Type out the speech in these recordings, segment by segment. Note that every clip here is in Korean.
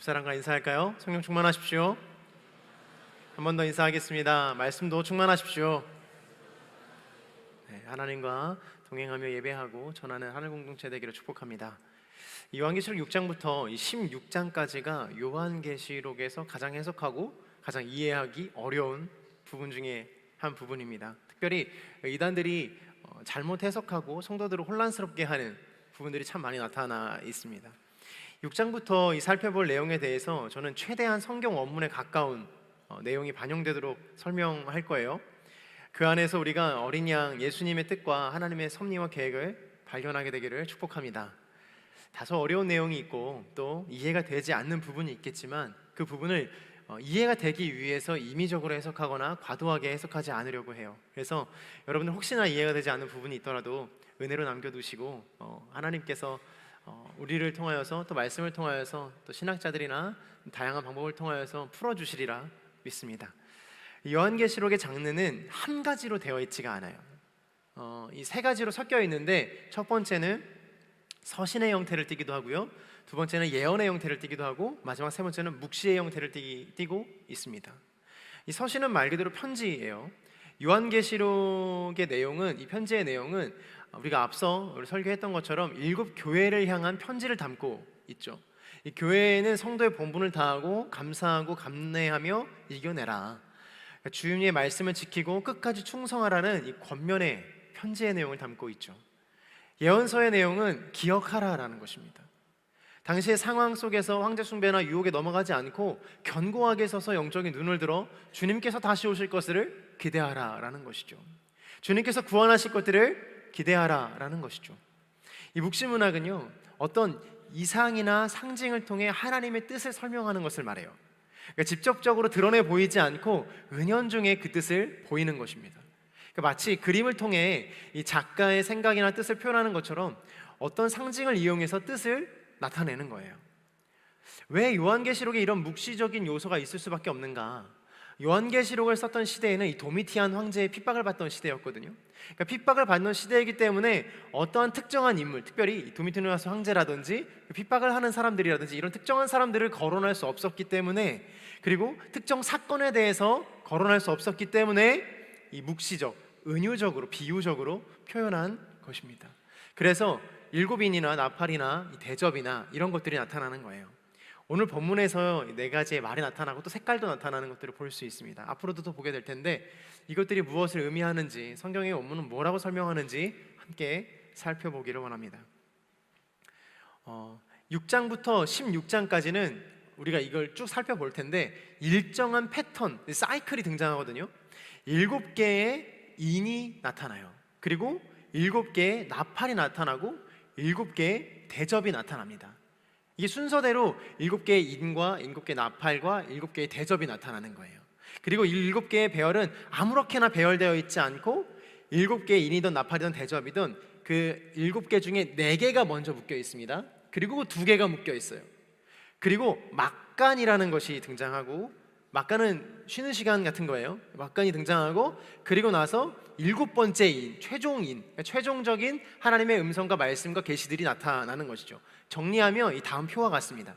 옆 사람과 인사할까요? 성령 충만하십시오. 한 번 더 인사하겠습니다. 말씀도 충만하십시오. 하나님과 동행하며 예배하고 전하는 하늘 공동체 되기를 축복합니다. 요한계시록 6장부터 16장까지가 요한계시록에서 가장 해석하고 가장 이해하기 어려운 부분 중에 한 부분입니다. 특별히 이단들이 잘못 해석하고 성도들을 혼란스럽게 하는 부분들이 참 많이 나타나 있습니다. 6장부터 살펴볼 내용에 대해서 저는 최대한 성경 원문에 가까운 내용이 반영되도록 설명할 거예요. 그 안에서 우리가 어린 양 예수님의 뜻과 하나님의 섭리와 계획을 발견하게 되기를 축복합니다. 다소 어려운 내용이 있고 또 이해가 되지 않는 부분이 있겠지만 그 부분을 이해가 되기 위해서 임의적으로 해석하거나 과도하게 해석하지 않으려고 해요. 그래서 여러분들 혹시나 이해가 되지 않는 부분이 있더라도 은혜로 남겨두시고 하나님께서 우리를 통하여서 또 말씀을 통하여서 또 신학자들이나 다양한 방법을 통하여서 풀어주시리라 믿습니다. 요한계시록의 장르는 한 가지로 되어 있지가 않아요. 이 세 가지로 섞여 있는데 첫 번째는 서신의 형태를 띠기도 하고요, 두 번째는 예언의 형태를 띠기도 하고 마지막 세 번째는 묵시의 형태를 띠고 있습니다. 이 서신은 말 그대로 편지예요. 요한계시록의 내용은, 이 편지의 내용은 우리가 앞서 설교했던 것처럼 7 교회를 향한 편지를 담고 있죠. 이 교회에는 성도의 본분을 다하고 감사하고 감내하며 이겨내라, 주님의 말씀을 지키고 끝까지 충성하라는 이 권면의 편지의 내용을 담고 있죠. 예언서의 내용은 기억하라라는 것입니다. 당시의 상황 속에서 황제 숭배나 유혹에 넘어가지 않고 견고하게 서서 영적인 눈을 들어 주님께서 다시 오실 것을 기대하라라는 것이죠. 주님께서 구원하실 것들을 기대하라라는 것이죠. 이 묵시문학은요, 어떤 이상이나 상징을 통해 하나님의 뜻을 설명하는 것을 말해요. 그러니까 직접적으로 드러내 보이지 않고 은연중에 그 뜻을 보이는 것입니다. 그러니까 마치 그림을 통해 이 작가의 생각이나 뜻을 표현하는 것처럼 어떤 상징을 이용해서 뜻을 나타내는 거예요. 왜 요한계시록에 이런 묵시적인 요소가 있을 수밖에 없는가? 요한계시록을 썼던 시대에는 이 도미티안 황제의 핍박을 받던 시대였거든요. 그러니까 핍박을 받는 시대이기 때문에 어떠한 특정한 인물, 특별히 도미티안 황제라든지 핍박을 하는 사람들이라든지 이런 특정한 사람들을 거론할 수 없었기 때문에, 그리고 특정 사건에 대해서 거론할 수 없었기 때문에 이 묵시적, 은유적으로, 비유적으로 표현한 것입니다. 그래서 일곱인이나 나팔이나 대접이나 이런 것들이 나타나는 거예요. 오늘 본문에서 4가지의 말이 나타나고 또 색깔도 나타나는 것들을 볼 수 있습니다. 앞으로도 더 보게 될 텐데 이것들이 무엇을 의미하는지, 성경의 원문은 뭐라고 설명하는지 함께 살펴보기를 원합니다. 6장부터 16장까지는 우리가 이걸 쭉 살펴볼 텐데 일정한 패턴, 사이클이 등장하거든요. 7개의 인이 나타나요. 그리고 7개의 나팔이 나타나고 7개의 대접이 나타납니다. 이게 순서대로 7개의 인과 7개의 나팔과 7개의 대접이 나타나는 거예요. 그리고 7개의 배열은 아무렇게나 배열되어 있지 않고 7개의 인이든 나팔이든 대접이든 그 7개 중에 4개가 먼저 묶여 있습니다. 그리고 2개가 묶여 있어요. 그리고 막간이라는 것이 등장하고, 막간은 쉬는 시간 같은 거예요. 막간이 등장하고, 그리고 나서 7번째 인, 최종인, 최종적인 하나님의 음성과 말씀과 계시들이 나타나는 것이죠. 정리하면 이 다음 표와 같습니다.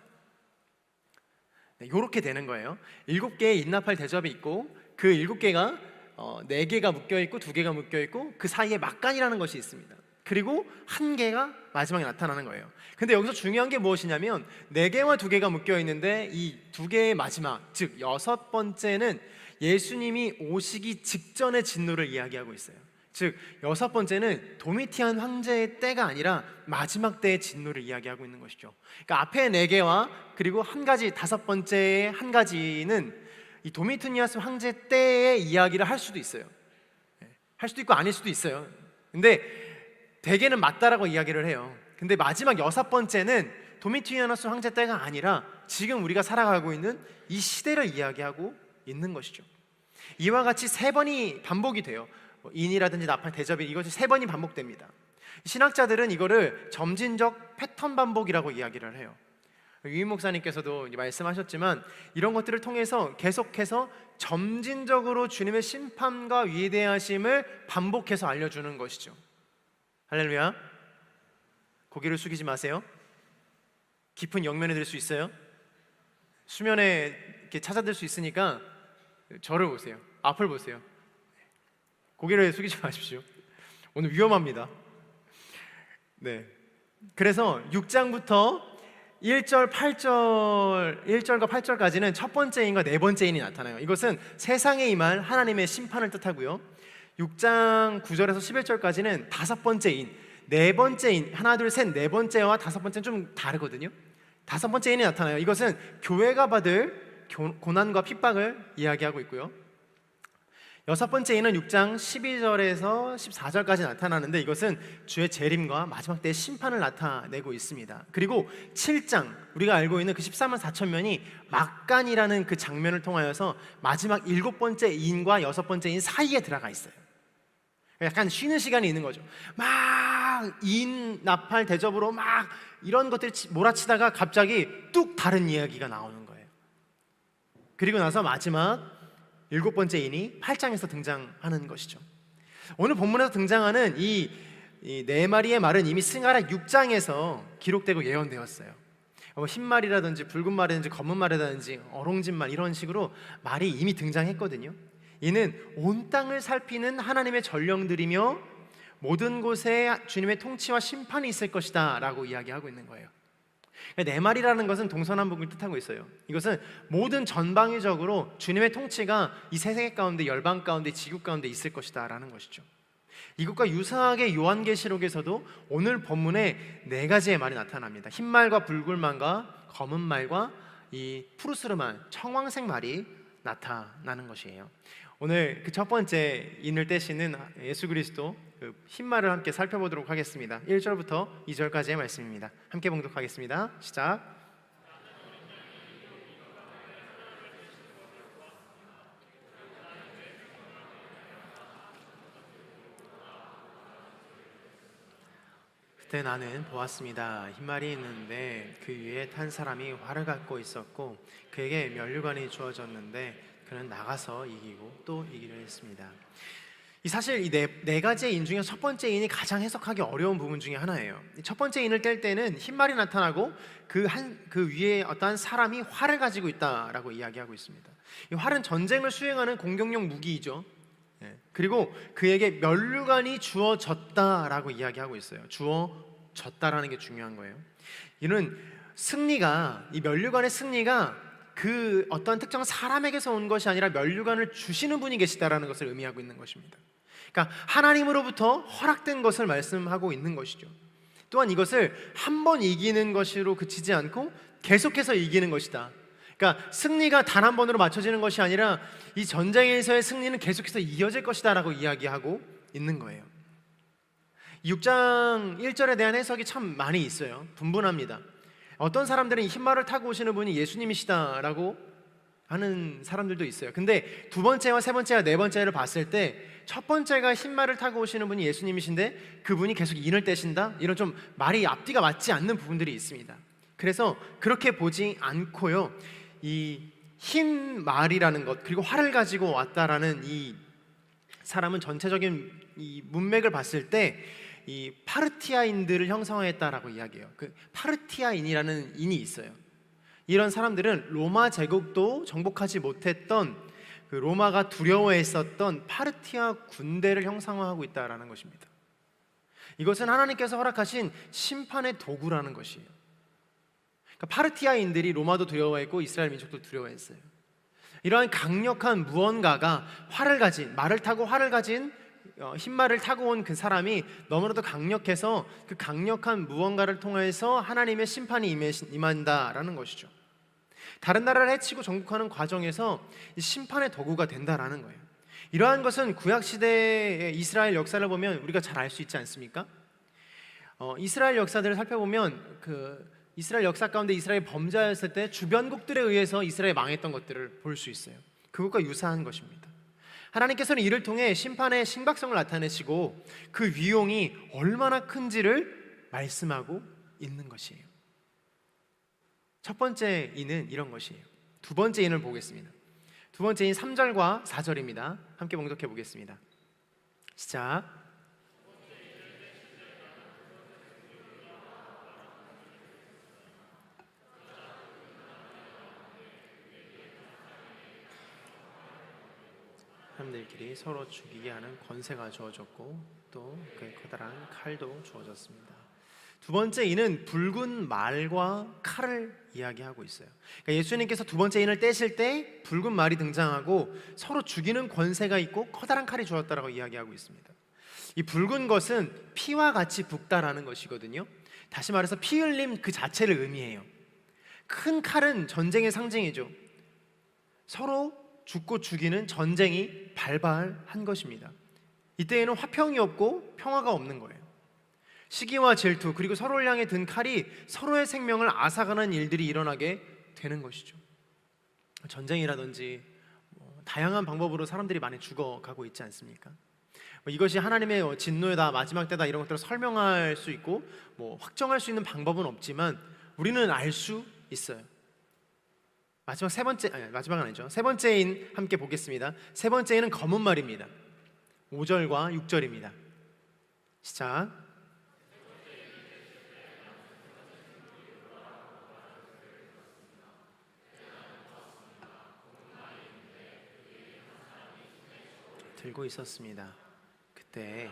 이렇게 되는 거예요. 7개의 인나팔 대접이 있고, 그 7개가 4개가 묶여 있고 2개가 묶여 있고 그 사이에 막간이라는 것이 있습니다. 그리고 한 개가 마지막에 나타나는 거예요. 근데 여기서 중요한 게 무엇이냐면 네 개와 두 개가 묶여 있는데 이 두 개의 마지막, 즉 여섯 번째는 예수님이 오시기 직전의 진노를 이야기하고 있어요. 즉 여섯 번째는 도미티안 황제의 때가 아니라 마지막 때의 진노를 이야기하고 있는 것이죠. 그러니까 앞에 네 개와 그리고 한 가지, 다섯 번째의 한 가지는 이 도미티니아스 황제 때의 이야기를 할 수도 있어요. 할 수도 있고 아닐 수도 있어요. 근데 대개는 맞다라고 이야기를 해요. 근데 마지막 여섯 번째는 도미티아누스 황제 때가 아니라 지금 우리가 살아가고 있는 이 시대를 이야기하고 있는 것이죠. 이와 같이 세 번이 반복이 돼요. 인이라든지 나팔, 대접이, 이것이 세 번이 반복됩니다. 신학자들은 이거를 점진적 패턴 반복이라고 이야기를 해요. 유인 목사님께서도 말씀하셨지만 이런 것들을 통해서 계속해서 점진적으로 주님의 심판과 위대하심을 반복해서 알려주는 것이죠. 할렐루야. 고개를 숙이지 마세요. 깊은 영면에 들 수 있어요. 수면에 이렇게 찾아들 수 있으니까 저를 보세요. 앞을 보세요. 고개를 숙이지 마십시오. 오늘 위험합니다. 네. 그래서 6장부터 1절, 8절, 1절과 8절까지는 첫 번째 인과 네 번째 인이 나타나요. 이것은 세상에 임할 하나님의 심판을 뜻하고요. 6장 9절에서 11절까지는 다섯 번째 인, 네 번째 인, 하나, 둘, 셋, 네 번째와 다섯 번째는 좀 다르거든요. 다섯 번째 인이 나타나요. 이것은 교회가 받을 고난과 핍박을 이야기하고 있고요. 여섯 번째 인은 6장 12절에서 14절까지 나타나는데 이것은 주의 재림과 마지막 때의 심판을 나타내고 있습니다. 그리고 7장, 우리가 알고 있는 그 14만 4천 명이 막간이라는 그 장면을 통하여서 마지막 일곱 번째 인과 여섯 번째 인 사이에 들어가 있어요. 약간 쉬는 시간이 있는 거죠. 막 인, 나팔, 대접으로 막 이런 것들이 몰아치다가 갑자기 뚝 다른 이야기가 나오는 거예요. 그리고 나서 마지막 일곱 번째 인이 8장에서 등장하는 것이죠. 오늘 본문에서 등장하는 이 네 마리의 말은 이미 스가랴 6장에서 기록되고 예언되었어요. 흰 말이라든지 붉은 말이라든지 검은 말이라든지 어롱진 말, 이런 식으로 말이 이미 등장했거든요. 이는 온 땅을 살피는 하나님의 전령들이며 모든 곳에 주님의 통치와 심판이 있을 것이다 라고 이야기하고 있는 거예요. 네 말이라는 것은 동서남북을 뜻하고 있어요. 이것은 모든 전방위적으로 주님의 통치가 이 세계 가운데, 열방 가운데, 지구 가운데 있을 것이다 라는 것이죠. 이것과 유사하게 요한계시록에서도 오늘 본문에 네 가지의 말이 나타납니다. 흰 말과 붉은 말과 검은 말과 이 푸르스름한 청황색 말이 나타나는 것이에요. 오늘 그 첫 번째 인을 떼시는 예수 그리스도 그 흰말을 함께 살펴보도록 하겠습니다. 1절부터 2절까지의 말씀입니다. 함께 봉독하겠습니다. 시작. 그때 나는 보았습니다. 흰말이 있는데 그 위에 탄 사람이 활을 갖고 있었고 그에게 면류관이 주어졌는데 그는 나가서 이기고 또 이기려 했습니다. 사실 이 네 가지의 인 중에 첫 번째 인이 가장 해석하기 어려운 부분 중에 하나예요. 첫 번째 인을 뗄 때는 흰말이 나타나고 그 위에 어떠한 사람이 활을 가지고 있다라고 이야기하고 있습니다. 이 활은 전쟁을 수행하는 공격용 무기이죠. 그리고 그에게 면류관이 주어졌다라고 이야기하고 있어요. 주어졌다라는 게 중요한 거예요. 이는 승리가, 이 면류관의 승리가 그 어떤 특정 사람에게서 온 것이 아니라 면류관을 주시는 분이 계시다라는 것을 의미하고 있는 것입니다. 그러니까 하나님으로부터 허락된 것을 말씀하고 있는 것이죠. 또한 이것을 한 번 이기는 것으로 그치지 않고 계속해서 이기는 것이다. 그러니까 승리가 단 한 번으로 맞춰지는 것이 아니라 이 전쟁에서의 승리는 계속해서 이어질 것이다라고 이야기하고 있는 거예요. 6장 1절에 대한 해석이 참 많이 있어요. 분분합니다. 어떤 사람들은 흰말을 타고 오시는 분이 예수님이시다라고 하는 사람들도 있어요. 근데 두 번째와 세 번째와 네 번째를 봤을 때 첫 번째가 흰말을 타고 오시는 분이 예수님이신데 그분이 계속 인을 떼신다? 이런 좀 말이 앞뒤가 맞지 않는 부분들이 있습니다. 그래서 그렇게 보지 않고요, 이 흰 말이라는 것, 그리고 활을 가지고 왔다라는 이 사람은 전체적인 이 문맥을 봤을 때 이 파르티아인들을 형성했다라고 이야기해요. 그 파르티아인이라는 인이 있어요. 이런 사람들은 로마 제국도 정복하지 못했던 그 로마가 두려워했었던 파르티아 군대를 형상화하고 있다라는 것입니다. 이것은 하나님께서 허락하신 심판의 도구라는 것이에요. 그러니까 파르티아인들이 로마도 두려워했고 이스라엘 민족도 두려워했어요. 이러한 강력한 무언가가 말을 타고 활을 가진 흰말을 타고 온 그 사람이 너무나도 강력해서 그 강력한 무언가를 통해서 하나님의 심판이 임한다라는 것이죠. 다른 나라를 해치고 정복하는 과정에서 심판의 도구가 된다라는 거예요. 이러한 것은 구약시대의 이스라엘 역사를 보면 우리가 잘 알 수 있지 않습니까? 이스라엘 역사들을 살펴보면 이스라엘 역사 가운데 이스라엘이 범죄하였을 때 주변국들에 의해서 이스라엘이 망했던 것들을 볼 수 있어요. 그것과 유사한 것입니다. 하나님께서는 이를 통해 심판의 심각성을 나타내시고 그 위용이 얼마나 큰지를 말씀하고 있는 것이에요. 첫 번째 인은 이런 것이에요. 두 번째 인을 보겠습니다. 두 번째 인 3절과 4절입니다. 함께 봉독해 보겠습니다. 시작. 사람들끼리 서로 죽이게 하는 권세가 주어졌고 또 그 커다란 칼도 주어졌습니다. 두 번째 인은 붉은 말과 칼을 이야기하고 있어요. 그러니까 예수님께서 두 번째 인을 떼실 때 붉은 말이 등장하고 서로 죽이는 권세가 있고 커다란 칼이 주어졌다라고 이야기하고 있습니다. 이 붉은 것은 피와 같이 붓다라는 것이거든요. 다시 말해서 피 흘림 그 자체를 의미해요. 큰 칼은 전쟁의 상징이죠. 서로 죽고 죽이는 전쟁이 발발한 것입니다. 이때에는 화평이 없고 평화가 없는 거예요. 시기와 질투 그리고 서로를 향해 든 칼이 서로의 생명을 앗아가는 일들이 일어나게 되는 것이죠. 전쟁이라든지 다양한 방법으로 사람들이 많이 죽어가고 있지 않습니까? 이것이 하나님의 진노의 마지막 때다 이런 것들을 설명할 수 있고 확정할 수 있는 방법은 없지만 우리는 알 수 있어요. 마지막은 아니죠. 세 번째인 함께 보겠습니다. 세 번째는 검은 말입니다. 5절과 6절입니다. 시작. 들고 있었습니다. 그때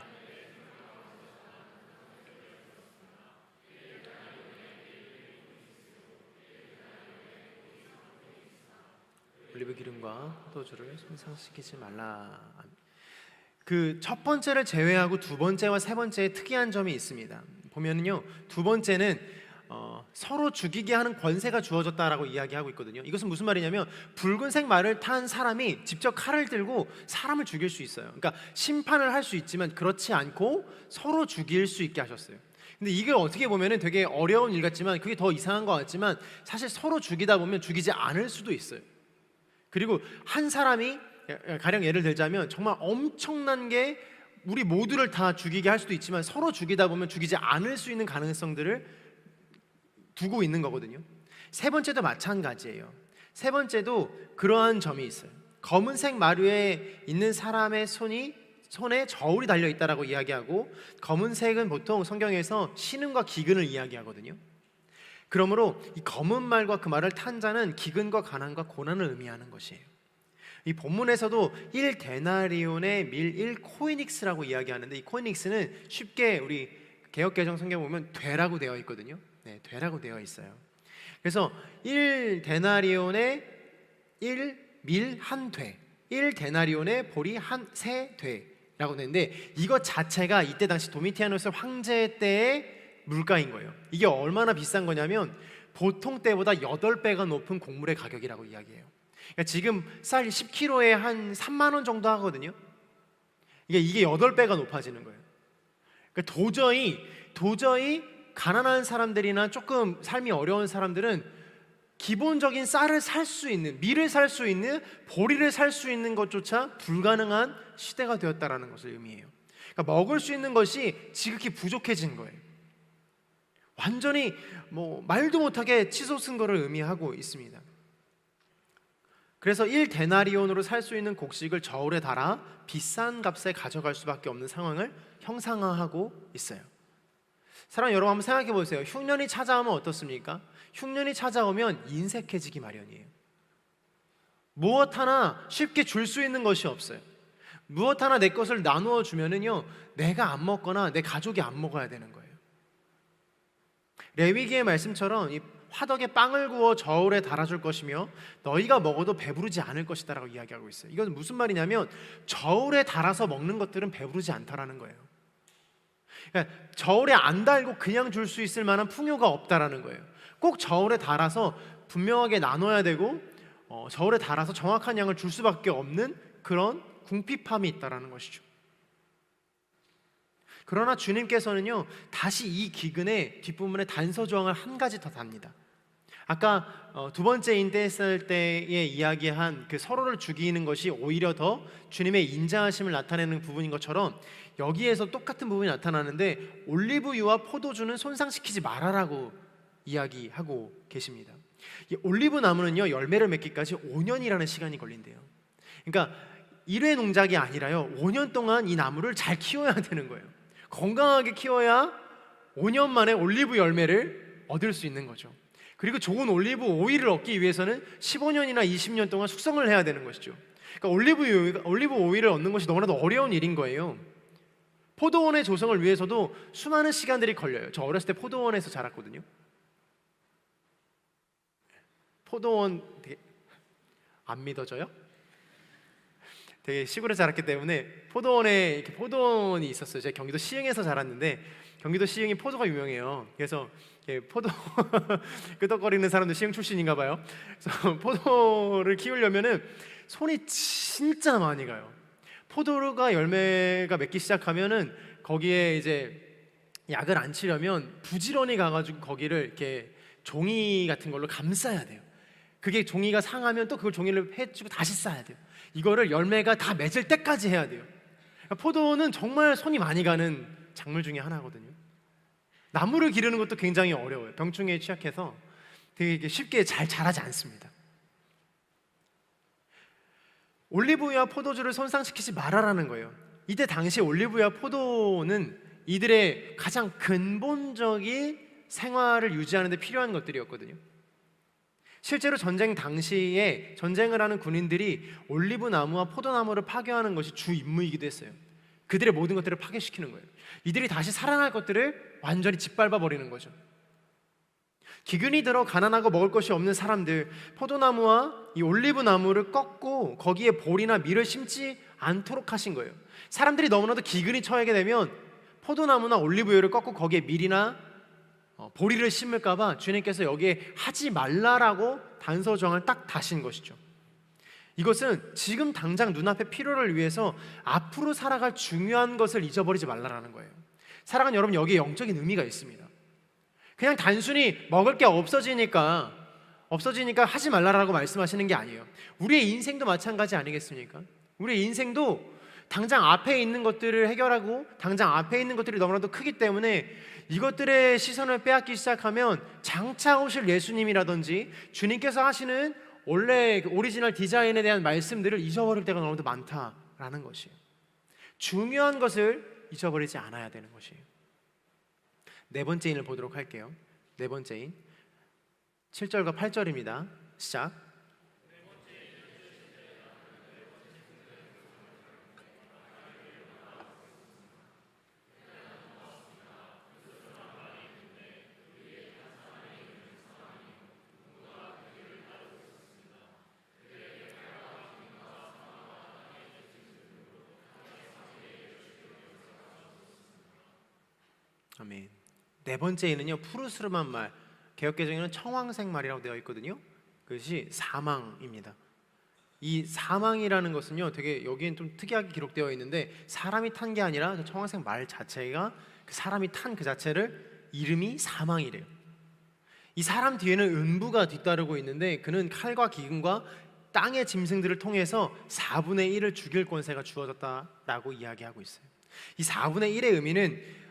올리브 기름과 포도주를 손상시키지 말라. 그 첫 번째를 제외하고 두 번째와 세 번째에 특이한 점이 있습니다. 보면은요, 두 번째는 서로 죽이게 하는 권세가 주어졌다라고 이야기하고 있거든요. 이것은 무슨 말이냐면 붉은색 말을 탄 사람이 직접 칼을 들고 사람을 죽일 수 있어요. 그러니까 심판을 할 수 있지만 그렇지 않고 서로 죽일 수 있게 하셨어요. 근데 이게 어떻게 보면은 되게 어려운 일 같지만 그게 더 이상한 것 같지만 사실 서로 죽이다 보면 죽이지 않을 수도 있어요. 그리고 한 사람이 가령 예를 들자면 정말 엄청난 게 우리 모두를 다 죽이게 할 수도 있지만 서로 죽이다 보면 죽이지 않을 수 있는 가능성들을 두고 있는 거거든요. 세 번째도 마찬가지예요. 세 번째도 그러한 점이 있어요. 검은색 마루에 있는 사람의 손에 저울이 달려 있다라고 이야기하고, 검은색은 보통 성경에서 신음과 기근을 이야기하거든요. 그러므로 이 검은 말과 그 말을 탄 자는 기근과 가난과 고난을 의미하는 것이에요. 이 본문에서도 1데나리온의 밀 1코이닉스라고 이야기하는데, 이 코이닉스는 쉽게 우리 개역개정 성경 보면 되라고 되어 있거든요. 네, 되라고 되어 있어요. 그래서 1데나리온의 1밀 한 돼, 1데나리온의 보리 세 돼라고 되는데, 이것 자체가 이때 당시 도미티아누스 황제 때의 물가인 거예요. 이게 얼마나 비싼 거냐면 보통 때보다 8배가 높은 곡물의 가격이라고 이야기해요. 그러니까 지금 쌀 10kg에 한 3만 원 정도 하거든요. 이게 8배가 높아지는 거예요. 그러니까 도저히 가난한 사람들이나 조금 삶이 어려운 사람들은 기본적인 쌀을 살 수 있는, 밀을 살 수 있는, 보리를 살 수 있는 것조차 불가능한 시대가 되었다라는 것을 의미해요. 그러니까 먹을 수 있는 것이 지극히 부족해진 거예요. 완전히 말도 못하게 치솟은 것을 의미하고 있습니다. 그래서 1데나리온으로 살 수 있는 곡식을 저울에 달아 비싼 값에 가져갈 수밖에 없는 상황을 형상화하고 있어요. 사랑 여러분, 한번 생각해 보세요. 흉년이 찾아오면 어떻습니까? 흉년이 찾아오면 인색해지기 마련이에요. 무엇 하나 쉽게 줄 수 있는 것이 없어요. 무엇 하나 내 것을 나누어 주면은요, 내가 안 먹거나 내 가족이 안 먹어야 되는 거예요. 레위기의 말씀처럼 이 화덕에 빵을 구워 저울에 달아줄 것이며 너희가 먹어도 배부르지 않을 것이다 라고 이야기하고 있어요. 이건 무슨 말이냐면 저울에 달아서 먹는 것들은 배부르지 않다라는 거예요. 그러니까 저울에 안 달고 그냥 줄 수 있을 만한 풍요가 없다라는 거예요. 꼭 저울에 달아서 분명하게 나눠야 되고 저울에 달아서 정확한 양을 줄 수밖에 없는 그런 궁핍함이 있다라는 것이죠. 그러나 주님께서는요, 다시 이 기근의 뒷부분에 단서 조항을 한 가지 더 답니다. 아까 두 번째 인대했을 때에 이야기한 그 서로를 죽이는 것이 오히려 더 주님의 인자하심을 나타내는 부분인 것처럼 여기에서 똑같은 부분이 나타나는데 올리브유와 포도주는 손상시키지 말아라고 이야기하고 계십니다. 이 올리브 나무는요, 열매를 맺기까지 5년이라는 시간이 걸린대요. 그러니까 1회 농작이 아니라요, 5년 동안 이 나무를 잘 키워야 되는 거예요. 건강하게 키워야 5년 만에 올리브 열매를 얻을 수 있는 거죠. 그리고 좋은 올리브 오일을 얻기 위해서는 15년이나 20년 동안 숙성을 해야 되는 것이죠. 그러니까 올리브 오일을 얻는 것이 너무나도 어려운 일인 거예요. 포도원의 조성을 위해서도 수많은 시간들이 걸려요. 저 어렸을 때 포도원에서 자랐거든요. 포도원 되게 안 믿어져요? 되게 시골에 자랐기 때문에 포도원에 이렇게 포도원이 있었어요. 제가 경기도 시흥에서 자랐는데 경기도 시흥이 포도가 유명해요. 그래서 포도 끄덕거리는 사람도 시흥 출신인가 봐요. 그래서 포도를 키우려면은 손이 진짜 많이 가요. 포도가 열매가 맺기 시작하면은 거기에 이제 약을 안 치려면 부지런히 가가지고 거기를 이렇게 종이 같은 걸로 감싸야 돼요. 그게 종이가 상하면 또 그걸 종이를 해주고 다시 싸야 돼요. 이거를 열매가 다 맺을 때까지 해야 돼요. 포도는 정말 손이 많이 가는 작물 중에 하나거든요. 나무를 기르는 것도 굉장히 어려워요. 병충해에 취약해서 되게 쉽게 잘 자라지 않습니다. 올리브유와 포도주를 손상시키지 말아라는 거예요. 이때 당시 올리브유와 포도는 이들의 가장 근본적인 생활을 유지하는 데 필요한 것들이었거든요. 실제로 전쟁 당시에 전쟁을 하는 군인들이 올리브 나무와 포도나무를 파괴하는 것이 주 임무이기도 했어요. 그들의 모든 것들을 파괴시키는 거예요. 이들이 다시 살아날 것들을 완전히 짓밟아 버리는 거죠. 기근이 들어 가난하고 먹을 것이 없는 사람들, 포도나무와 이 올리브 나무를 꺾고 거기에 볼이나 밀을 심지 않도록 하신 거예요. 사람들이 너무나도 기근이 처하게 되면 포도나무나 올리브유를 꺾고 거기에 밀이나 보리를 심을까 봐 주님께서 여기에 하지 말라라고 단서 조항을 딱 다신 것이죠. 이것은 지금 당장 눈앞의 필요를 위해서 앞으로 살아갈 중요한 것을 잊어버리지 말라라는 거예요. 사랑하는 여러분, 여기에 영적인 의미가 있습니다. 그냥 단순히 먹을 게 없어지니까 하지 말라라고 말씀하시는 게 아니에요. 우리의 인생도 마찬가지 아니겠습니까? 우리의 인생도 당장 앞에 있는 것들을 해결하고 당장 앞에 있는 것들이 너무나도 크기 때문에 이것들의 시선을 빼앗기 시작하면 장차 오실 예수님이라든지 주님께서 하시는 원래 오리지널 디자인에 대한 말씀들을 잊어버릴 때가 너무도 많다라는 것이에요. 중요한 것을 잊어버리지 않아야 되는 것이에요. 네 번째 인을 보도록 할게요. 네 번째 인 7절과 8절입니다. 시작. 아멘. 네 번째 인은요, 푸르스름한 말, 개역개정에는 청황색 말이라고 되어 있거든요. 그것이 사망입니다. 이 사망이라는 것은요, 되게 여기엔 좀 특이하게 기록되어 있는데 사람이 탄 게 아니라 그 청황색 말 자체가 그 사람이 탄 그 자체를 이름이 사망이래요. 이 사람 뒤에는 음부가 뒤따르고 있는데 그는 칼과 기근과 땅의 짐승들을 통해서 4분의 1을 죽일 권세가 주어졌다라고 이야기하고 있어요. 이 4분의 1의 의미는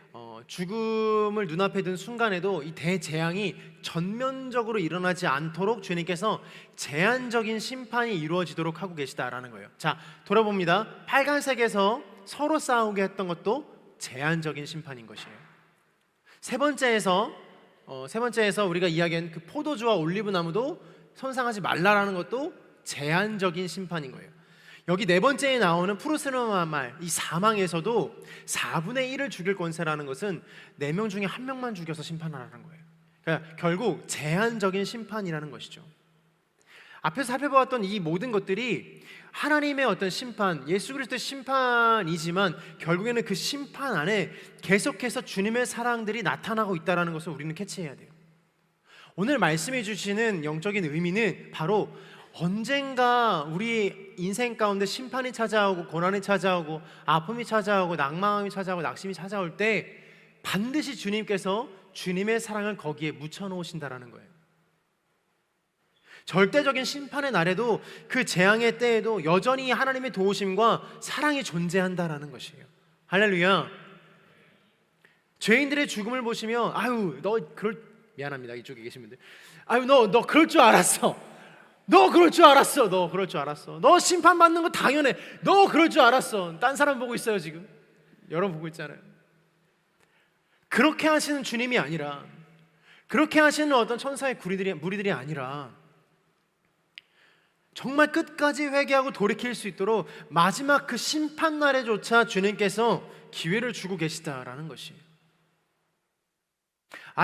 죽음을 눈앞에 둔 순간에도 이 대재앙이 전면적으로 일어나지 않도록 주님께서 제한적인 심판이 이루어지도록 하고 계시다라는 거예요. 자, 돌아봅니다. 빨간색에서 서로 싸우게 했던 것도 제한적인 심판인 것이에요. 세 번째에서 우리가 이야기한 그 포도주와 올리브 나무도 손상하지 말라라는 것도 제한적인 심판인 거예요. 여기 네 번째에 나오는 프루스르마 말, 이 사망에서도 4분의 1을 죽일 권세라는 것은 4명 중에 1명만 죽여서 심판하라는 거예요. 그러니까 결국 제한적인 심판이라는 것이죠. 앞에서 살펴보았던 이 모든 것들이 하나님의 어떤 심판, 예수 그리스도의 심판이지만 결국에는 그 심판 안에 계속해서 주님의 사랑들이 나타나고 있다는 것을 우리는 캐치해야 돼요. 오늘 말씀해 주시는 영적인 의미는 바로 언젠가 우리 인생 가운데 심판이 찾아오고 고난이 찾아오고 아픔이 찾아오고 낭망이 찾아오고 낙심이 찾아올 때 반드시 주님께서 주님의 사랑을 거기에 묻혀놓으신다라는 거예요. 절대적인 심판의 날에도 그 재앙의 때에도 여전히 하나님의 도우심과 사랑이 존재한다라는 것이에요. 할렐루야. 죄인들의 죽음을 보시며 아유 너 미안합니다 이쪽에 계신 분들, 아유 너 그럴 줄 알았어. 너 그럴 줄 알았어. 너 그럴 줄 알았어. 너 심판받는 거 당연해. 너 그럴 줄 알았어. 딴 사람 보고 있어요 지금. 여러분 보고 있잖아요. 그렇게 하시는 주님이 아니라, 그렇게 하시는 어떤 천사의 무리들이 아니라 정말 끝까지 회개하고 돌이킬 수 있도록 마지막 그 심판날에조차 주님께서 기회를 주고 계시다라는 것이에요.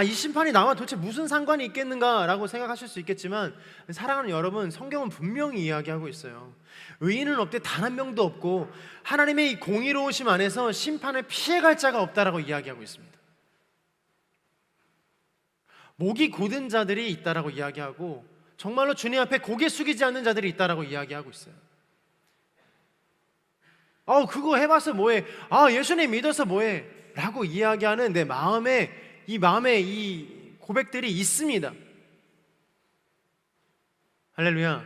이 심판이 나와 도대체 무슨 상관이 있겠는가라고 생각하실 수 있겠지만, 사랑하는 여러분, 성경은 분명히 이야기하고 있어요. 의인은 없되 단 한 명도 없고 하나님의 이 공의로우심 안에서 심판을 피해갈 자가 없다라고 이야기하고 있습니다. 목이 곧은 자들이 있다라고 이야기하고 정말로 주님 앞에 고개 숙이지 않는 자들이 있다라고 이야기하고 있어요. 그거 해봐서 뭐해? 예수님 믿어서 뭐해? 라고 이야기하는 내 마음에 이 고백들이 있습니다. 할렐루야.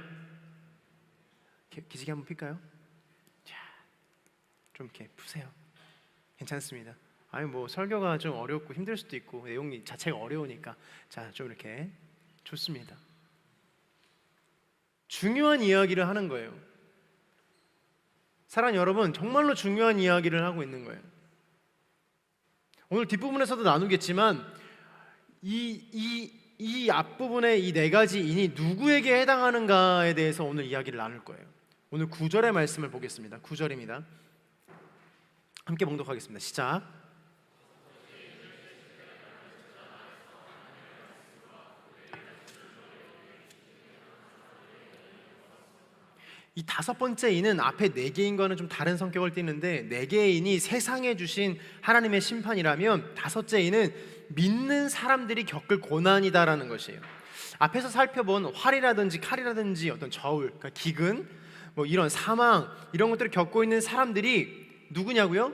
기지개 한번 필까요? 자, 좀 이렇게 푸세요. 괜찮습니다. 뭐 설교가 좀 어렵고 힘들 수도 있고 내용이 자체가 어려우니까 자, 좀 이렇게 좋습니다. 중요한 이야기를 하는 거예요. 사랑하는 여러분, 정말로 중요한 이야기를 하고 있는 거예요. 오늘 뒷부분에서도 나누겠지만 이 앞부분의 이 네 가지 인이 누구에게 해당하는가에 대해서 오늘 이야기를 나눌 거예요. 오늘 9절의 말씀을 보겠습니다. 9절입니다. 함께 봉독하겠습니다. 시작. 이 다섯 번째 인은 앞에 네 개인과는 좀 다른 성격을 띠는데, 네 개의 인이 세상에 주신 하나님의 심판이라면 다섯째 인은 믿는 사람들이 겪을 고난이다라는 것이에요. 앞에서 살펴본 활이라든지 칼이라든지 어떤 저울, 그러니까 기근, 뭐 이런 사망, 이런 것들을 겪고 있는 사람들이 누구냐고요?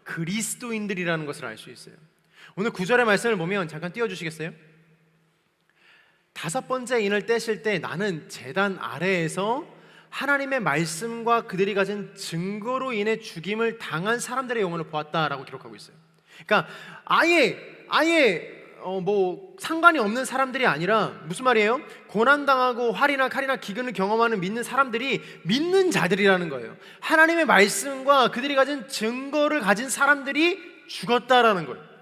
그리스도인들이라는 것을 알 수 있어요. 오늘 9절의 말씀을 보면 잠깐 띄워주시겠어요? 다섯 번째 인을 떼실 때 나는 제단 아래에서 하나님의 말씀과 그들이 가진 증거로 인해 죽임을 당한 사람들의 영혼을 보았다라고 기록하고 있어요. 그러니까 아예 뭐 상관이 없는 사람들이 아니라 무슨 말이에요? 고난당하고 활이나 칼이나 기근을 경험하는 믿는 사람들이 믿는 자들이라는 거예요. 하나님의 말씀과 그들이 가진 증거를 가진 사람들이 죽었다라는 거예요.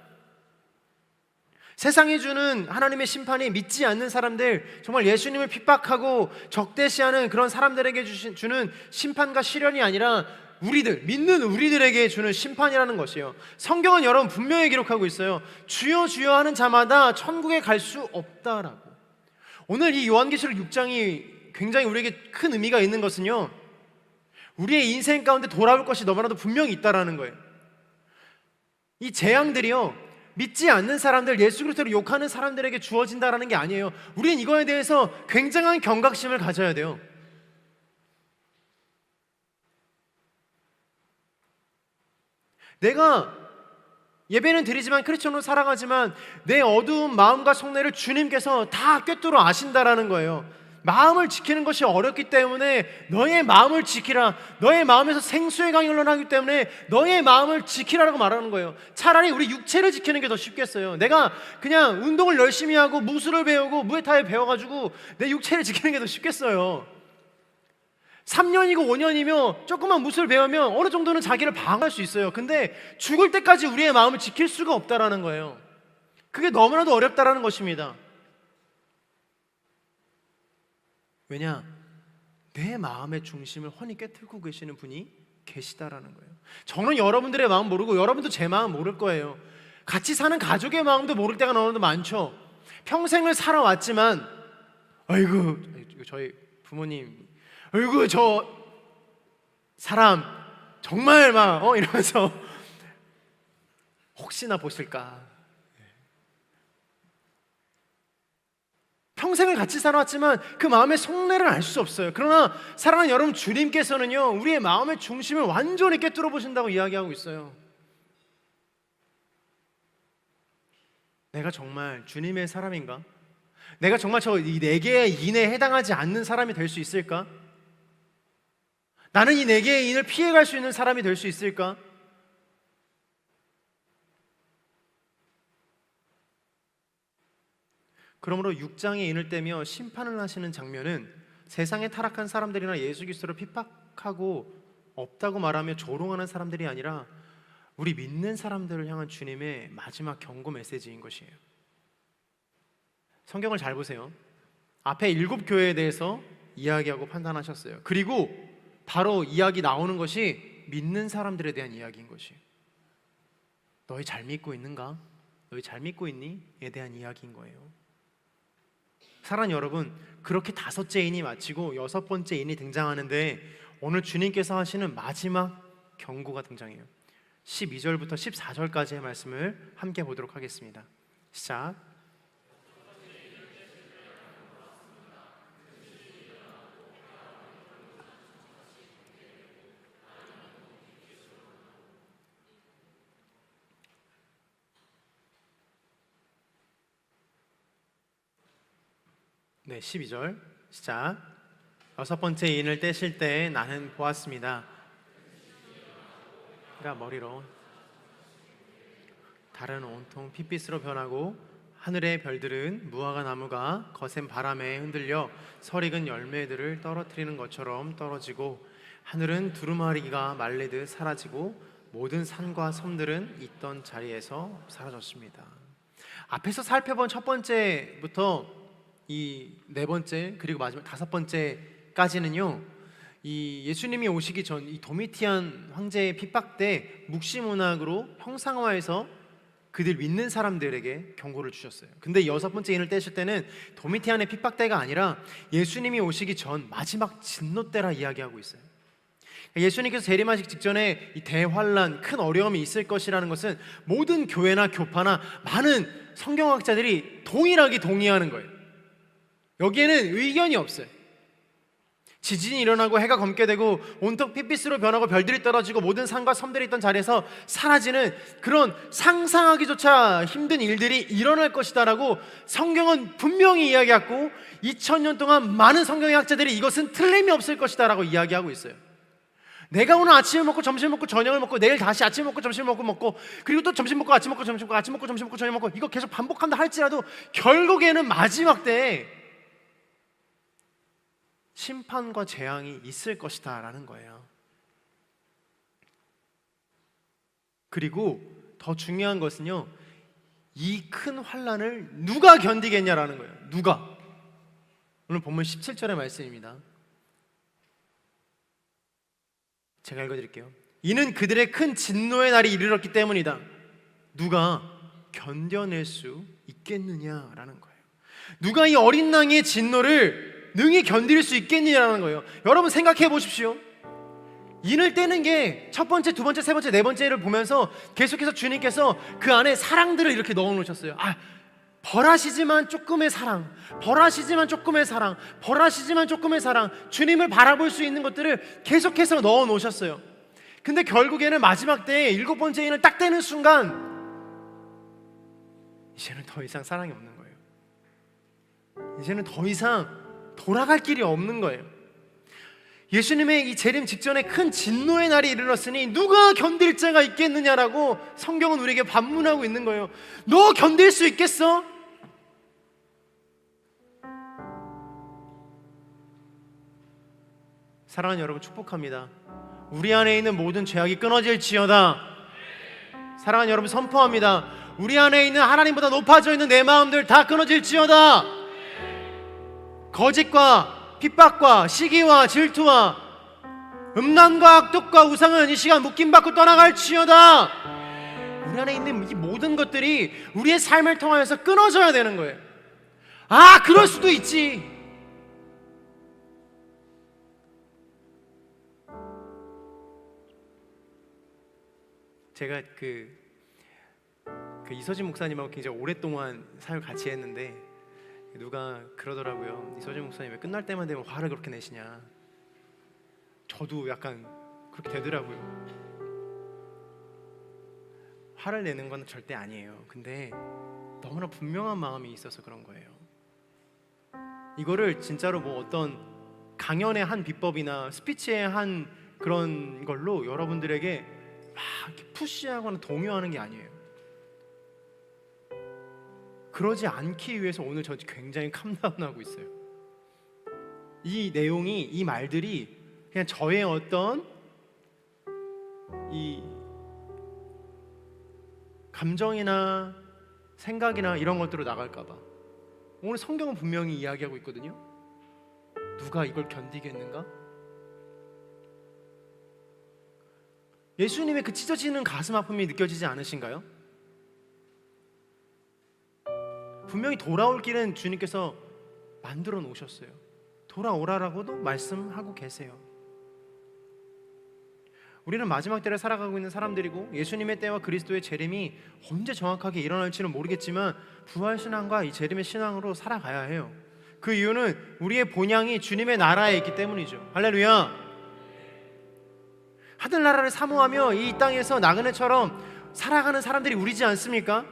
세상이 주는 하나님의 심판이 믿지 않는 사람들, 정말 예수님을 핍박하고 적대시하는 그런 사람들에게 주는 심판과 시련이 아니라 믿는 우리들에게 주는 심판이라는 것이에요. 성경은 여러분 분명히 기록하고 있어요. 주여 주여 하는 자마다 천국에 갈 수 없다라고. 오늘 이 요한계시록 6장이 굉장히 우리에게 큰 의미가 있는 것은요, 우리의 인생 가운데 돌아올 것이 너무나도 분명히 있다라는 거예요. 이 재앙들이요, 믿지 않는 사람들, 예수 그리스도를 욕하는 사람들에게 주어진다라는 게 아니에요. 우리는 이거에 대해서 굉장한 경각심을 가져야 돼요. 내가 예배는 드리지만 크리스천으로 살아가지만 내 어두운 마음과 속내를 주님께서 다 꿰뚫어 아신다라는 거예요. 마음을 지키는 것이 어렵기 때문에 너의 마음을 지키라. 너의 마음에서 생수의 강이 흘러나기 때문에 너의 마음을 지키라라고 말하는 거예요. 차라리 우리 육체를 지키는 게 더 쉽겠어요. 내가 그냥 운동을 열심히 하고 무술을 배우고 무에타이 배워가지고 내 육체를 지키는 게 더 쉽겠어요. 3년이고 5년이며 조금만 무술 배우면 어느 정도는 자기를 방어할 수 있어요. 근데 죽을 때까지 우리의 마음을 지킬 수가 없다라는 거예요. 그게 너무나도 어렵다라는 것입니다. 왜냐? 내 마음의 중심을 훤히 꿰뚫고 계시는 분이 계시다라는 거예요. 저는 여러분들의 마음 모르고 여러분도 제 마음 모를 거예요. 같이 사는 가족의 마음도 모를 때가 너무도 많죠. 평생을 살아왔지만 아이고 저희 부모님 아이고 저 사람 정말 막 이러면서 혹시나 보실까. 평생을 같이 살아왔지만 그 마음의 속내를 알 수 없어요. 그러나 사랑하는 여러분, 주님께서는요 우리의 마음의 중심을 완전히 꿰뚫어 보신다고 이야기하고 있어요. 내가 정말 주님의 사람인가? 내가 정말 저 이 네 개의 인에 해당하지 않는 사람이 될 수 있을까? 나는 이 네 개의 인을 피해갈 수 있는 사람이 될 수 있을까? 그러므로 6장의 인을 떼며 심판을 하시는 장면은 세상에 타락한 사람들이나 예수 그리스도를 핍박하고 없다고 말하며 조롱하는 사람들이 아니라 우리 믿는 사람들을 향한 주님의 마지막 경고 메시지인 것이에요. 성경을 잘 보세요. 앞에 7교회에 대해서 이야기하고 판단하셨어요. 그리고 바로 이야기 나오는 것이 믿는 사람들에 대한 이야기인 것이에요. 너희 잘 믿고 있는가? 너희 잘 믿고 있니? 에 대한 이야기인 거예요. 사랑하는 여러분, 그렇게 5째 인이 마치고 6번째 인이 등장하는데 오늘 주님께서 하시는 마지막 경고가 등장해요. 12절부터 14절까지의 말씀을 함께 보도록 하겠습니다. 시작. 네, 12절 시작. 6번째 인을 떼실 때 나는 보았습니다. 그가 머리로 달은 온통 핏빛으로 변하고 하늘의 별들은 무화과 나무가 거센 바람에 흔들려 설익은 열매들을 떨어뜨리는 것처럼 떨어지고 하늘은 두루마리가 말리듯 사라지고 모든 산과 섬들은 있던 자리에서 사라졌습니다. 앞에서 살펴본 첫 번째부터 이 4번째 그리고 마지막 5번째까지는요 이 예수님이 오시기 전 이 도미티안 황제의 핍박 때 묵시문학으로 형상화해서 그들 믿는 사람들에게 경고를 주셨어요. 근데 6번째 인을 떼실 때는 도미티안의 핍박 때가 아니라 예수님이 오시기 전 마지막 진노 때라 이야기하고 있어요. 예수님께서 재림하시기 직전에 이 대환란, 큰 어려움이 있을 것이라는 것은 모든 교회나 교파나 많은 성경학자들이 동일하게 동의하는 거예요. 여기에는 의견이 없어요. 지진이 일어나고 해가 검게 되고 온통 핏빛으로 변하고 별들이 떨어지고 모든 산과 섬들이 있던 자리에서 사라지는 그런 상상하기조차 힘든 일들이 일어날 것이다라고 성경은 분명히 이야기하고 2000년 동안 많은 성경학자들이 이것은 틀림이 없을 것이다라고 이야기하고 있어요. 내가 오늘 아침을 먹고 점심을 먹고 저녁을 먹고 내일 다시 아침 먹고 점심을 먹고 그리고 또 점심 먹고 아침 먹고 점심 먹고 아침 먹고 점심 먹고 저녁 먹고 이거 계속 반복한다 할지라도 결국에는 마지막 때에 심판과 재앙이 있을 것이다 라는 거예요. 그리고 더 중요한 것은요 이 큰 환난을 누가 견디겠냐라는 거예요. 누가? 오늘 본문 17절의 말씀입니다. 제가 읽어드릴게요. 이는 그들의 큰 진노의 날이 이르렀기 때문이다. 누가 견뎌낼 수 있겠느냐라는 거예요. 누가 이 어린 낭의 진노를 능히 견딜 수 있겠느냐라는 거예요. 여러분 생각해 보십시오. 인을 떼는 게 첫 번째, 두 번째, 세 번째, 네 번째를 보면서 계속해서 주님께서 그 안에 사랑들을 이렇게 넣어 놓으셨어요. 벌하시지만 조금의 사랑, 벌하시지만 조금의 사랑, 벌하시지만 조금의 사랑, 주님을 바라볼 수 있는 것들을 계속해서 넣어 놓으셨어요. 근데 결국에는 마지막 때에 7번째 인을 딱 떼는 순간 이제는 더 이상 사랑이 없는 거예요. 이제는 더 이상 돌아갈 길이 없는 거예요. 예수님의 이 재림 직전에 큰 진노의 날이 이르렀으니 누가 견딜 자가 있겠느냐라고 성경은 우리에게 반문하고 있는 거예요. 너 견딜 수 있겠어? 사랑하는 여러분 축복합니다. 우리 안에 있는 모든 죄악이 끊어질지어다. 사랑하는 여러분 선포합니다. 우리 안에 있는 하나님보다 높아져 있는 내 마음들 다 끊어질지어다. 거짓과 핍박과 시기와 질투와 음란과 악독과 우상은 이 시간 묶임받고 떠나갈지어다. 우리 안에 있는 이 모든 것들이 우리의 삶을 통하여서 끊어져야 되는 거예요. 아, 그럴 수도 있지. 제가 그 이서진 목사님하고 굉장히 오랫동안 사역 같이 했는데 누가 그러더라고요. 이서진 목사님 왜 끝날 때만 되면 화를 그렇게 내시냐. 저도 약간 그렇게 되더라고요. 화를 내는 건 절대 아니에요. 근데 너무나 분명한 마음이 있어서 그런 거예요. 이거를 진짜로 뭐 어떤 강연의 한 비법이나 스피치의 한 그런 걸로 여러분들에게 막 이렇게 푸시하거나 동요하는 게 아니에요. 그러지 않기 위해서 오늘 저 굉장히 캄다운하고 있어요. 이 내용이, 이 말들이 그냥 저의 어떤 이 감정이나 생각이나 이런 것들로 나갈까 봐. 오늘 성경은 분명히 이야기하고 있거든요. 누가 이걸 견디겠는가? 예수님의 그 찢어지는 가슴 아픔이 느껴지지 않으신가요? 분명히 돌아올 길은 주님께서 만들어 놓으셨어요. 돌아오라라고도 말씀하고 계세요. 우리는 마지막 때를 살아가고 있는 사람들이고 예수님의 때와 그리스도의 재림이 언제 정확하게 일어날지는 모르겠지만 부활신앙과 이 재림의 신앙으로 살아가야 해요. 그 이유는 우리의 본향이 주님의 나라에 있기 때문이죠. 할렐루야. 하늘나라를 사모하며 이 땅에서 나그네처럼 살아가는 사람들이 우리지 않습니까?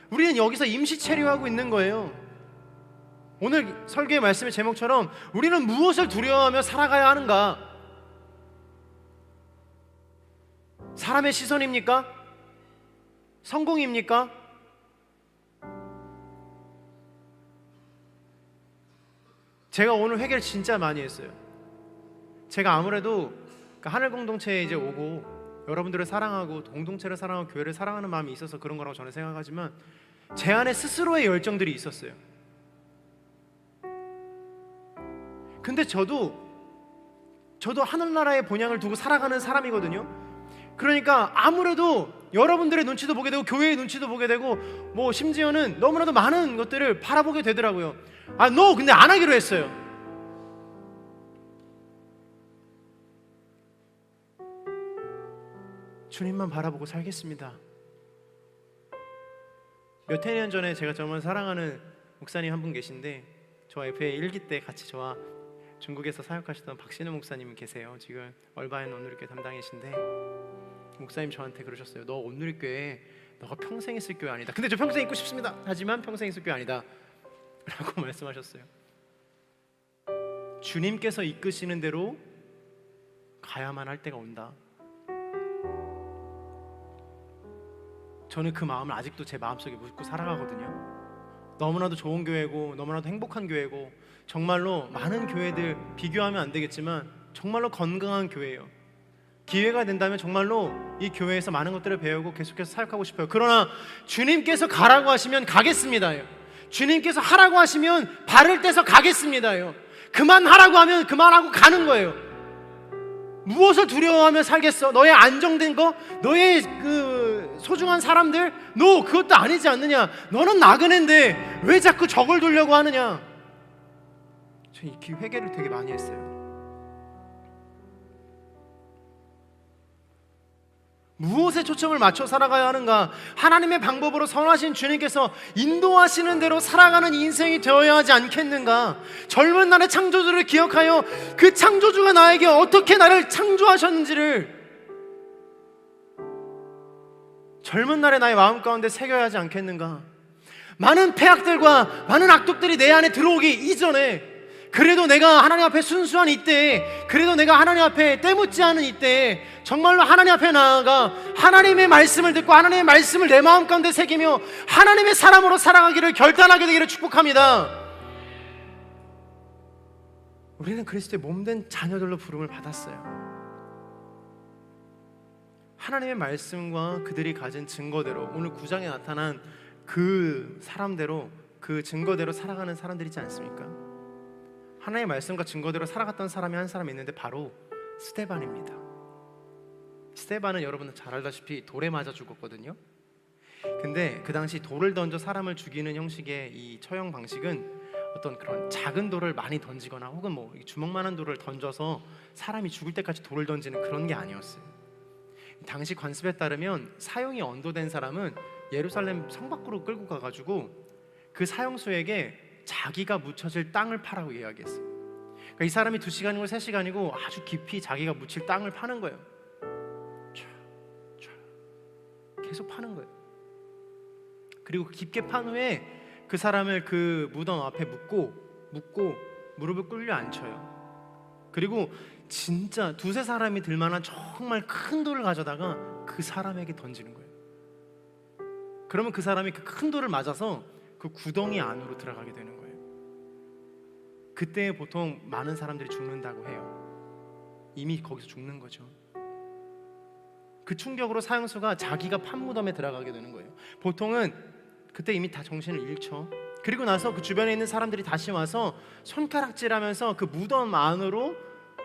우리는 여기서 임시 체류하고 있는 거예요. 오늘 설교의 말씀의 제목처럼 우리는 무엇을 두려워하며 살아가야 하는가? 사람의 시선입니까? 성공입니까? 제가 오늘 회개를 진짜 많이 했어요. 제가 아무래도 하늘 공동체에 이제 오고 여러분들을 사랑하고 공동체를 사랑하고 교회를 사랑하는 마음이 있어서 그런 거라고 저는 생각하지만 제 안에 스스로의 열정들이 있었어요. 근데 저도 하늘나라의 본향을 두고 살아가는 사람이거든요. 그러니까 아무래도 여러분들의 눈치도 보게 되고 교회의 눈치도 보게 되고 뭐 심지어는 너무나도 많은 것들을 바라보게 되더라고요. 너 근데 안 하기로 했어요. 주님만 바라보고 살겠습니다. 몇 해 년 전에 제가 정말 사랑하는 목사님 한 분 계신데 저 FA 1기 때 같이 저와 중국에서 사역하시던 박신우 목사님 계세요. 지금 얼바인 온누리교회 담당이신데 목사님 저한테 그러셨어요. 너 온누리교회 너가 평생 있을 교회 아니다. 근데 저 평생 있고 싶습니다. 하지만 평생 있을 교회 아니다 라고 말씀하셨어요. 주님께서 이끄시는 대로 가야만 할 때가 온다. 저는 그 마음을 아직도 제 마음속에 묻고 살아가거든요. 너무나도 좋은 교회고 너무나도 행복한 교회고 정말로 많은 교회들 비교하면 안 되겠지만 정말로 건강한 교회예요. 기회가 된다면 정말로 이 교회에서 많은 것들을 배우고 계속해서 사역하고 싶어요. 그러나 주님께서 가라고 하시면 가겠습니다요. 주님께서 하라고 하시면 발을 떼서 가겠습니다요. 그만하라고 하면 그만하고 가는 거예요. 무엇을 두려워하며 살겠어? 너의 안정된 거? 너의 그 소중한 사람들? 너 그것도 아니지 않느냐? 너는 나그네인데 왜 자꾸 저걸 두려고 하느냐? 저 이 회개를 되게 많이 했어요. 무엇에 초점을 맞춰 살아가야 하는가? 하나님의 방법으로 선하신 주님께서 인도하시는 대로 살아가는 인생이 되어야 하지 않겠는가? 젊은 날의 창조주를 기억하여 그 창조주가 나에게 어떻게 나를 창조하셨는지를 젊은 날의 나의 마음 가운데 새겨야 하지 않겠는가? 많은 폐악들과 많은 악독들이 내 안에 들어오기 이전에 그래도 내가 하나님 앞에 순수한 이때에, 그래도 내가 하나님 앞에 때묻지 않은 이때에 정말로 하나님 앞에 나아가 하나님의 말씀을 듣고 하나님의 말씀을 내 마음 가운데 새기며 하나님의 사람으로 살아가기를 결단하게 되기를 축복합니다. 우리는 그리스도의 몸된 자녀들로 부름을 받았어요. 하나님의 말씀과 그들이 가진 증거대로, 오늘 9장에 나타난 그 사람대로, 그 증거대로 살아가는 사람들이지 않습니까? 하나님의 말씀과 증거대로 살아갔던 사람이 한 사람 있는데 바로 스데반입니다. 스데반은 여러분은 잘 알다시피 돌에 맞아 죽었거든요. 근데 그 당시 돌을 던져 사람을 죽이는 형식의 이 처형 방식은 어떤 그런 작은 돌을 많이 던지거나 혹은 뭐 주먹만한 돌을 던져서 사람이 죽을 때까지 돌을 던지는 그런 게 아니었어요. 당시 관습에 따르면 사형이 언도된 사람은 예루살렘 성 밖으로 끌고 가가지고 그 사형수에게 자기가 묻혀질 땅을 파라고 이야기했어요. 그러니까 이 사람이 2시간이고 3시간이고 아주 깊이 자기가 묻힐 땅을 파는 거예요. 계속 파는 거예요. 그리고 깊게 판 후에 그 사람을 그 무덤 앞에 묻고 무릎을 꿇려 앉혀요. 그리고 진짜 2-3사람이 들만한 정말 큰 돌을 가져다가 그 사람에게 던지는 거예요. 그러면 그 사람이 그 큰 돌을 맞아서 그 구덩이 안으로 들어가게 되는 거예요. 그때 보통 많은 사람들이 죽는다고 해요. 이미 거기서 죽는 거죠. 그 충격으로 사형수가 자기가 판 무덤에 들어가게 되는 거예요. 보통은 그때 이미 다 정신을 잃죠. 그리고 나서 그 주변에 있는 사람들이 다시 와서 손가락질하면서 그 무덤 안으로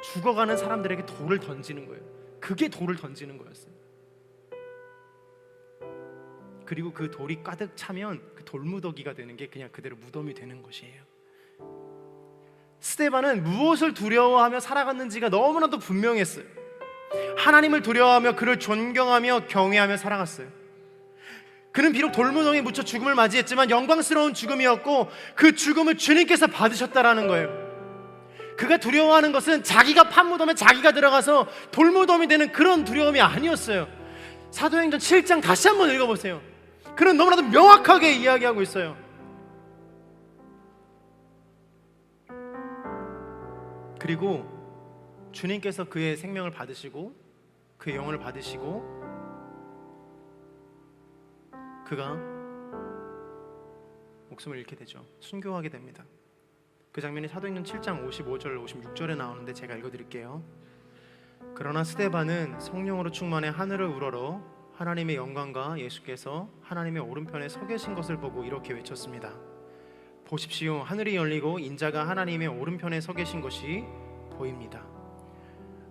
죽어가는 사람들에게 돌을 던지는 거예요. 그게 돌을 던지는 거였어요. 그리고 그 돌이 가득 차면 그 돌무더기가 되는 게 그냥 그대로 무덤이 되는 것이에요. 스데반은 무엇을 두려워하며 살아갔는지가 너무나도 분명했어요. 하나님을 두려워하며 그를 존경하며 경외하며 살아갔어요. 그는 비록 돌무덤에 묻혀 죽음을 맞이했지만 영광스러운 죽음이었고 그 죽음을 주님께서 받으셨다라는 거예요. 그가 두려워하는 것은 자기가 판 무덤에 자기가 들어가서 돌무덤이 되는 그런 두려움이 아니었어요. 사도행전 7장 다시 한번 읽어보세요. 그는 너무나도 명확하게 이야기하고 있어요. 그리고 주님께서 그의 생명을 받으시고 그의 영혼을 받으시고 그가 목숨을 잃게 되죠. 순교하게 됩니다. 그 장면이 사도행전 7장 55절 56절에 나오는데 제가 읽어드릴게요. 그러나 스데반은 성령으로 충만해 하늘을 우러러 하나님의 영광과 예수께서 하나님의 오른편에 서 계신 것을 보고 이렇게 외쳤습니다. 보십시오, 하늘이 열리고 인자가 하나님의 오른편에 서 계신 것이 보입니다.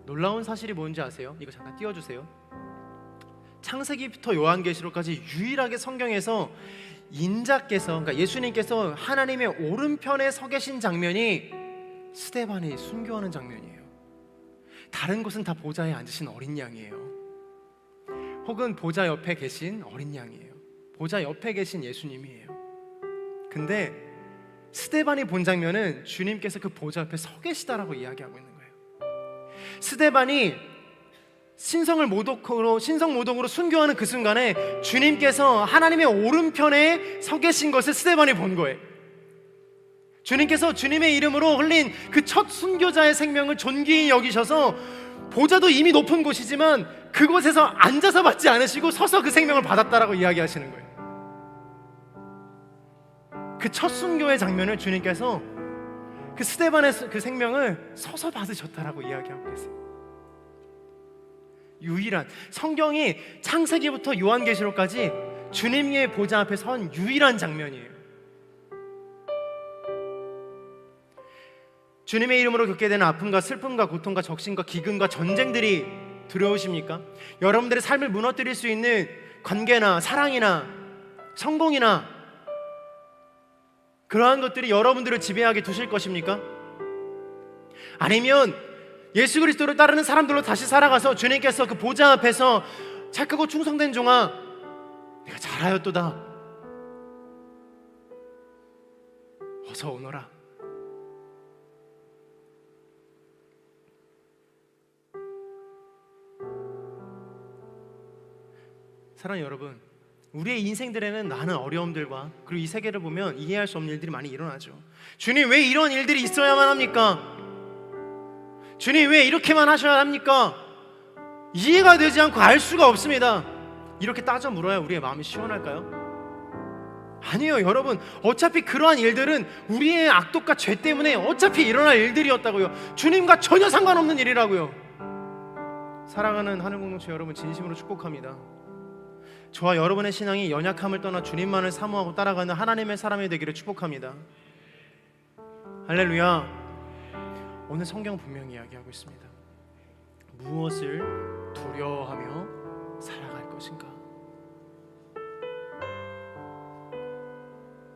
놀라운 사실이 뭔지 아세요? 이거 잠깐 띄워주세요. 창세기부터 요한계시록까지 유일하게 성경에서 인자께서, 그러니까 예수님께서 하나님의 오른편에 서 계신 장면이 스데반이 순교하는 장면이에요. 다른 곳은 다 보좌에 앉으신 어린 양이에요. 혹은 보좌 옆에 계신 어린 양이에요. 보좌 옆에 계신 예수님이에요. 근데 스데반이 본 장면은 주님께서 그 보좌 옆에 서 계시다라고 이야기하고 있는 거예요. 스데반이 신성 모독으로 순교하는 그 순간에 주님께서 하나님의 오른편에 서 계신 것을 스데반이 본 거예요. 주님께서 주님의 이름으로 흘린 그 첫 순교자의 생명을 존귀히 여기셔서 보좌도 이미 높은 곳이지만 그곳에서 앉아서 받지 않으시고 서서 그 생명을 받았다라고 이야기하시는 거예요. 그 첫 순교의 장면을 주님께서 그 스데반의 그 생명을 서서 받으셨다라고 이야기하고 계세요. 유일한, 성경이 창세기부터 요한계시록까지 주님의 보좌 앞에 선 유일한 장면이에요. 주님의 이름으로 겪게 되는 아픔과 슬픔과 고통과 적신과 기근과 전쟁들이 두려우십니까? 여러분들의 삶을 무너뜨릴 수 있는 관계나 사랑이나 성공이나 그러한 것들이 여러분들을 지배하게 두실 것입니까? 아니면 예수 그리스도를 따르는 사람들로 다시 살아가서 주님께서 그 보좌 앞에서 착하고 충성된 종아, 내가 잘하였도다, 어서 오너라. 사랑하는 여러분, 우리의 인생들에는 많은 어려움들과 그리고 이 세계를 보면 이해할 수 없는 일들이 많이 일어나죠. 주님, 왜 이런 일들이 있어야만 합니까? 주님, 왜 이렇게만 하셔야 합니까? 이해가 되지 않고 알 수가 없습니다. 이렇게 따져 물어야 우리의 마음이 시원할까요? 아니에요. 여러분, 어차피 그러한 일들은 우리의 악독과 죄 때문에 어차피 일어날 일들이었다고요. 주님과 전혀 상관없는 일이라고요. 사랑하는 하늘공동체 여러분, 진심으로 축복합니다. 저와 여러분의 신앙이 연약함을 떠나 주님만을 사모하고 따라가는 하나님의 사람이 되기를 축복합니다. 할렐루야. 오늘 성경 분명히 이야기하고 있습니다. 무엇을 두려워하며 살아갈 것인가?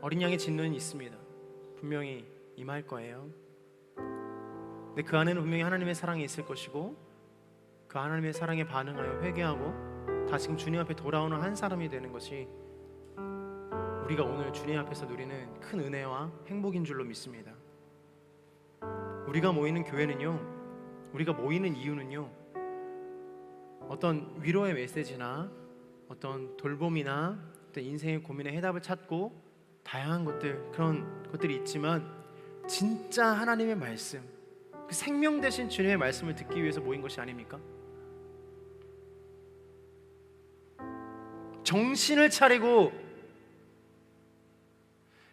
어린 양의 진노는 있습니다. 분명히 임할 거예요. 근데 그 안에는 분명히 하나님의 사랑이 있을 것이고, 그 하나님의 사랑에 반응하여 회개하고 다시금 주님 앞에 돌아오는 한 사람이 되는 것이 우리가 오늘 주님 앞에서 누리는 큰 은혜와 행복인 줄로 믿습니다. 우리가 모이는 교회는요, 우리가 모이는 이유는요, 어떤 위로의 메시지나 어떤 돌봄이나 어떤 인생의 고민에 해답을 찾고 다양한 것들, 그런 것들이 있지만 진짜 하나님의 말씀, 그 생명 되신 주님의 말씀을 듣기 위해서 모인 것이 아닙니까? 정신을 차리고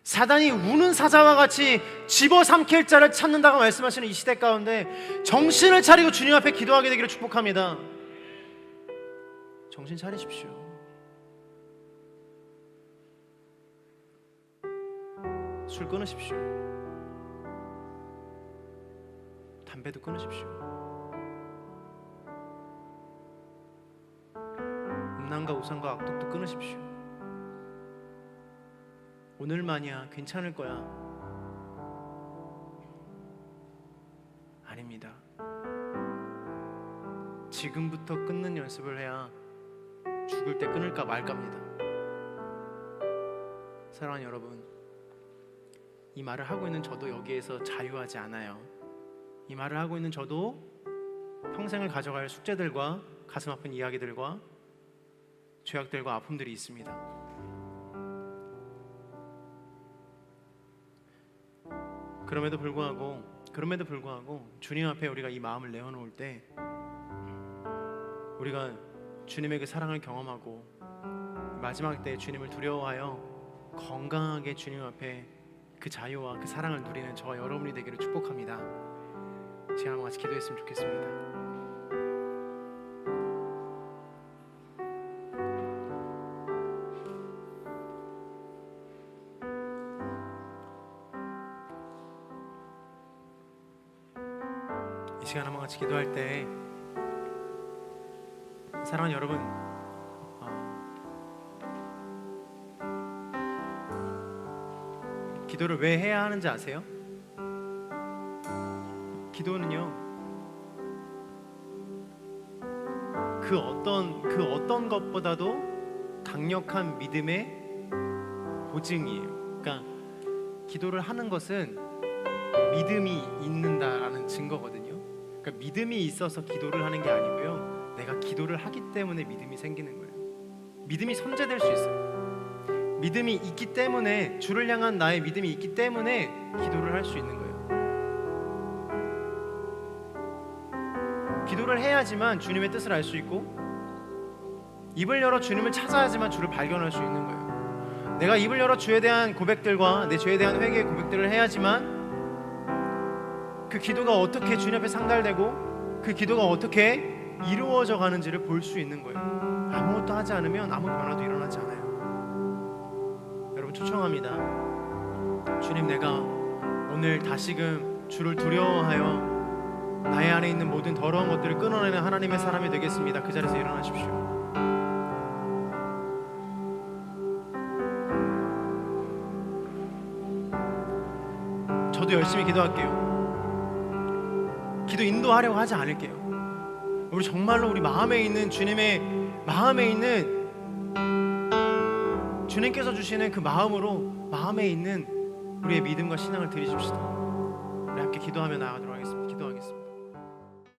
사단이 우는 사자와 같이 집어삼킬 자를 찾는다고 말씀하시는 이 시대 가운데 정신을 차리고 주님 앞에 기도하게 되기를 축복합니다. 정신 차리십시오. 술 끊으십시오. 담배도 끊으십시오. 음란과 우상과 악독도 끊으십시오. 오늘만이야, 괜찮을 거야. 아닙니다. 지금부터 끊는 연습을 해야 죽을 때 끊을까 말까입니다. 사랑하는 여러분, 이 말을 하고 있는 저도 여기에서 자유하지 않아요. 이 말을 하고 있는 저도 평생을 가져갈 숙제들과 가슴 아픈 이야기들과 죄악들과 아픔들이 있습니다. 그럼에도 불구하고 주님 앞에 우리가 이 마음을 내어놓을 때 우리가 주님의 그 사랑을 경험하고 마지막 때 주님을 두려워하여 건강하게 주님 앞에 그 자유와 그 사랑을 누리는 저와 여러분이 되기를 축복합니다. 제가 한번 같이 기도했으면 좋겠습니다. 이 시간 한번 같이 기도할 때 사랑하는 여러분, 기도를 왜 해야 하는지 아세요? 기도는요, 그 어떤 것보다도 강력한 믿음의 보증이에요. 그러니까 기도를 하는 것은 믿음이 있는다라는 증거거든요. 그러니까 믿음이 있어서 기도를 하는 게 아니고요, 내가 기도를 하기 때문에 믿음이 생기는 거예요. 믿음이 선제될 수 있어요. 믿음이 있기 때문에, 주를 향한 나의 믿음이 있기 때문에 기도를 할 수 있는 거예요. 기도를 해야지만 주님의 뜻을 알 수 있고, 입을 열어 주님을 찾아야지만 주를 발견할 수 있는 거예요. 내가 입을 열어 주에 대한 고백들과 내 죄에 대한 회개의 고백들을 해야지만 그 기도가 어떻게 주님 앞에 상달되고 그 기도가 어떻게 이루어져 가는지를 볼 수 있는 거예요. 아무것도 하지 않으면 아무 변화도 일어나지 않아요. 여러분, 초청합니다. 주님, 내가 오늘 다시금 주를 두려워하여 나의 안에 있는 모든 더러운 것들을 끊어내는 하나님의 사람이 되겠습니다. 그 자리에서 일어나십시오. 저도 열심히 기도할게요. 기도 인도하려고 하지 않을게요. 우리 정말로 우리 마음에 있는 주님께서 주시는 그 마음으로 마음에 있는 우리의 믿음과 신앙을 드리십시다. 우리 함께 기도하며 나아가도록 하겠습니다. 기도하겠습니다.